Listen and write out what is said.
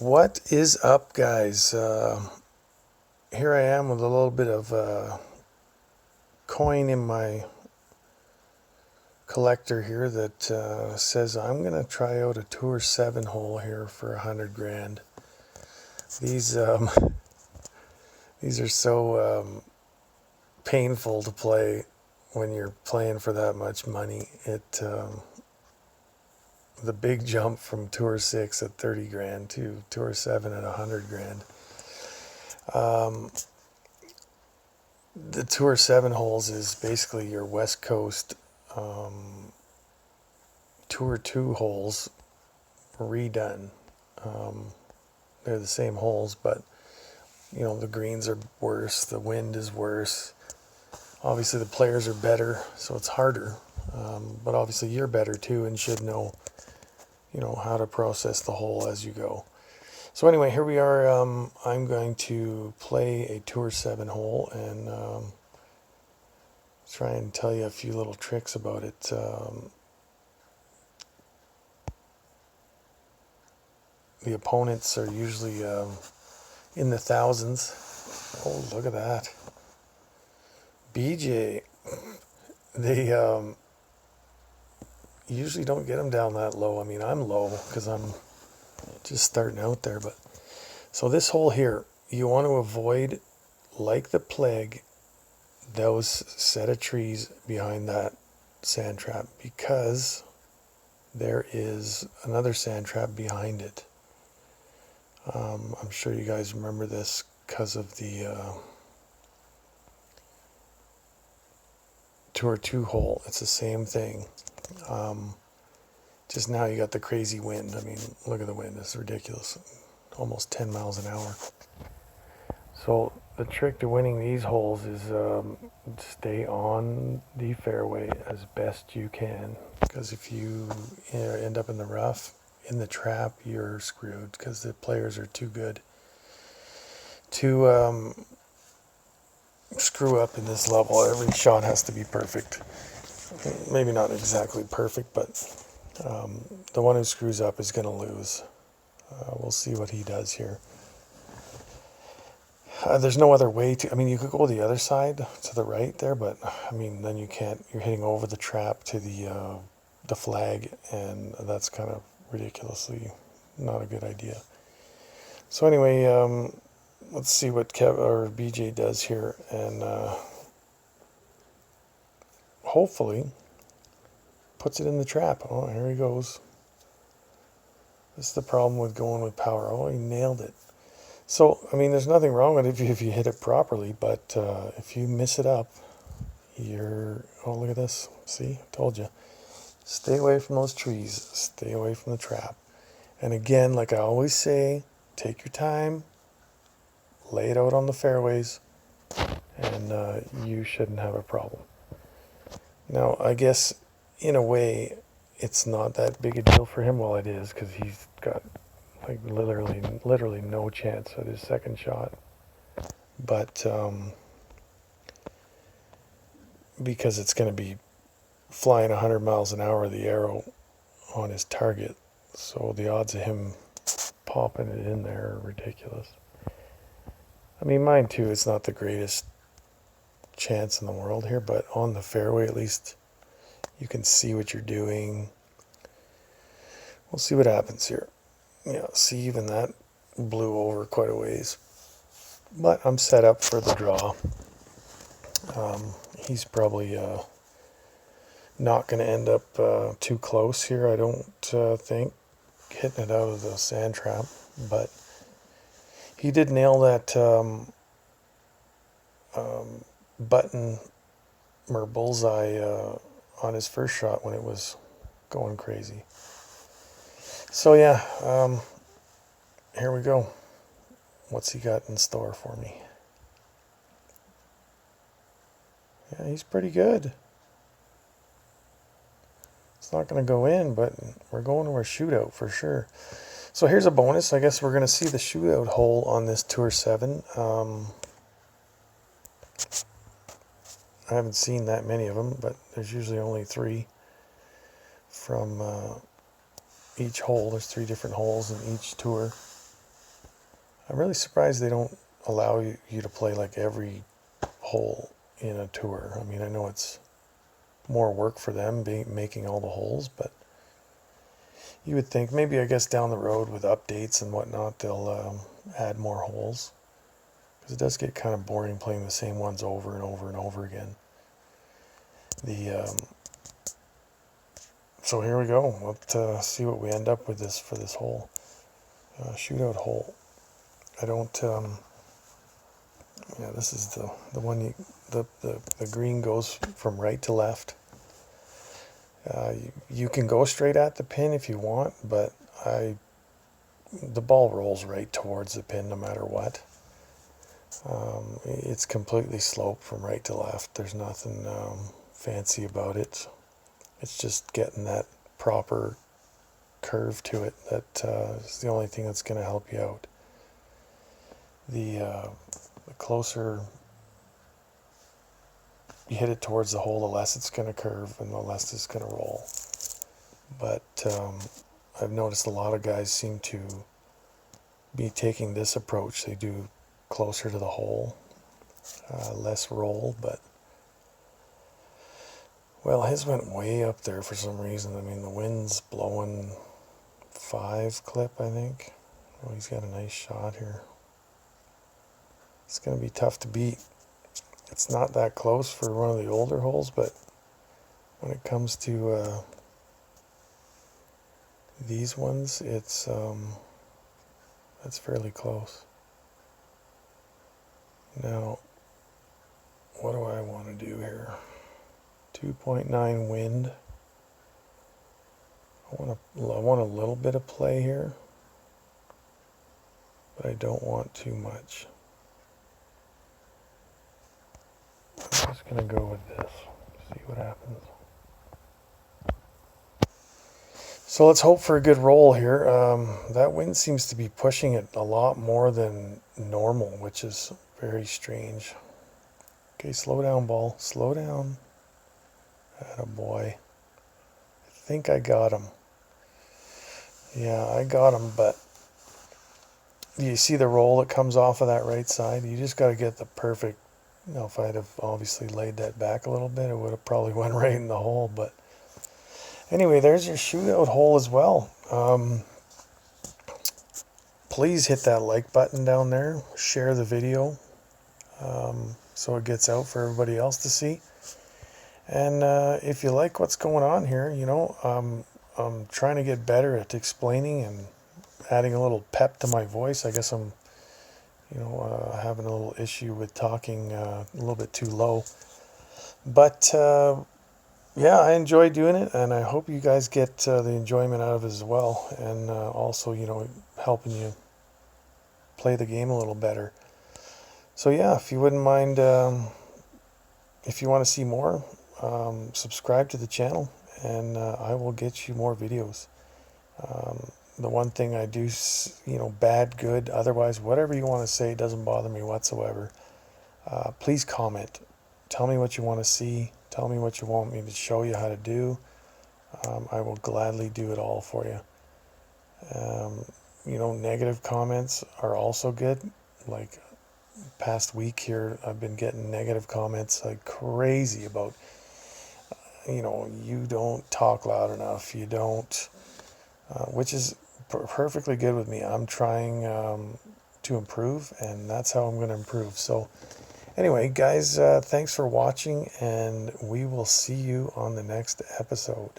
What is up, guys? Here I am with a little bit of coin in my collector here that says I'm going to try out a Tour 7 hole here for 100 grand. These these are so painful to play when you're playing for that much money. The big jump from Tour 6 at 30 grand to Tour 7 at 100 grand. The Tour 7 holes is basically your West Coast Tour 2 holes redone. They're the same holes, but the greens are worse, the wind is worse. Obviously the players are better, so it's harder. But obviously you're better too and should know how to process the hole as you go. So anyway, here we are. I'm going to play a Tour 7 hole and try and tell you a few little tricks about it. The opponents are usually in the thousands. Oh, look at that. BJ. They usually don't get them down that low. I mean, I'm low because I'm just starting out there. But so this hole here, you want to avoid, like the plague, those set of trees behind that sand trap, because there is another sand trap behind it. I'm sure you guys remember this because of the Tour 2 hole. It's the same thing. Just now you got the crazy wind. I mean, look at the wind. It's ridiculous. Almost 10 miles an hour. So the trick to winning these holes is stay on the fairway as best you can. Because if you end up in the rough, in the trap, you're screwed because the players are too good to screw up in this level. Every shot has to be perfect. Maybe not exactly perfect, but the one who screws up is going to lose. We'll see what he does here. There's no other way to, I mean, you could go the other side to the right there, but I mean, then you can't, you're hitting over the trap to the flag, and that's kind of ridiculously not a good idea. So anyway, let's see what Kev or BJ does here, and hopefully puts it in the trap. Oh, here he goes. This is the problem with going with power. Oh, he nailed it. So, I mean, there's nothing wrong with it if you hit it properly, but if you miss it up, you're... Oh, look at this. See? I told you. Stay away from those trees. Stay away from the trap. And again, like I always say, take your time, lay it out on the fairways, and you shouldn't have a problem. Now, I guess, in a way, it's not that big a deal for him. Well, it is, because he's got like literally no chance at his second shot. But because it's going to be flying 100 miles an hour, the arrow on his target, so the odds of him popping it in there are ridiculous. I mean, mine too, it's not the greatest chance in the world here, but on the fairway at least you can see what you're doing. We'll see what happens here. Yeah, see, even that blew over quite a ways. But I'm set up for the draw. He's probably not going to end up too close here, I don't think, hitting it out of the sand trap. But he did nail that button or bullseye on his first shot when it was going crazy. So yeah, here we go. What's he got in store for me? Yeah, he's pretty good. It's not going to go in, but we're going to our shootout for sure. So here's a bonus. I guess we're going to see the shootout hole on this Tour 7. I haven't seen that many of them, but there's usually only 3 from each hole. There's 3 different holes in each tour. I'm really surprised they don't allow you to play like every hole in a tour. I mean, I know it's more work for them making all the holes, but you would think maybe, I guess, down the road with updates and whatnot, they'll add more holes, because it does get kind of boring playing the same ones over and over and over again. So here we go. Let's see what we end up with this for this hole. Shootout hole. I don't. Yeah, this is the one. The green goes from right to left. You can go straight at the pin if you want, but the ball rolls right towards the pin no matter what. It's completely sloped from right to left. There's nothing fancy about it. It's just getting that proper curve to it that is the only thing that's going to help you out. The closer you hit it towards the hole, the less it's going to curve and the less it's going to roll. But I've noticed a lot of guys seem to be taking this approach. They do closer to the hole, less roll, but well, his went way up there for some reason. I mean, the wind's blowing 5 clip, I think. Oh, he's got a nice shot here. It's going to be tough to beat. It's not that close for one of the older holes, but when it comes to these ones, it's fairly close. Now, what do I want to do here? 2.9 wind. I want a little bit of play here, but I don't want too much. I'm just going to go with this, see what happens. So let's hope for a good roll here. That wind seems to be pushing it a lot more than normal, which is very strange. Okay, slow down, ball. Slow down. Attaboy. I think I got him. Yeah, I got him, but you see the roll that comes off of that right side? You just got to get the perfect, if I'd have obviously laid that back a little bit, it would have probably went right in the hole. But anyway, there's your shootout hole as well. Please hit that like button down there. Share the video so it gets out for everybody else to see. And if you like what's going on here, I'm trying to get better at explaining and adding a little pep to my voice. I guess I'm, having a little issue with talking a little bit too low. But yeah, I enjoy doing it, and I hope you guys get the enjoyment out of it as well. And also, helping you play the game a little better. So yeah, if you wouldn't mind, if you want to see more, subscribe to the channel, and I will get you more videos. The one thing I do, bad, good, otherwise, whatever you want to say, doesn't bother me whatsoever. Please comment. Tell me what you want to see. Tell me what you want me to show you how to do. I will gladly do it all for you. Negative comments are also good. Like past week here, I've been getting negative comments like crazy about, you don't talk loud enough. You don't, which is perfectly good with me. I'm trying to improve, and that's how I'm going to improve. So anyway, guys, thanks for watching, and we will see you on the next episode.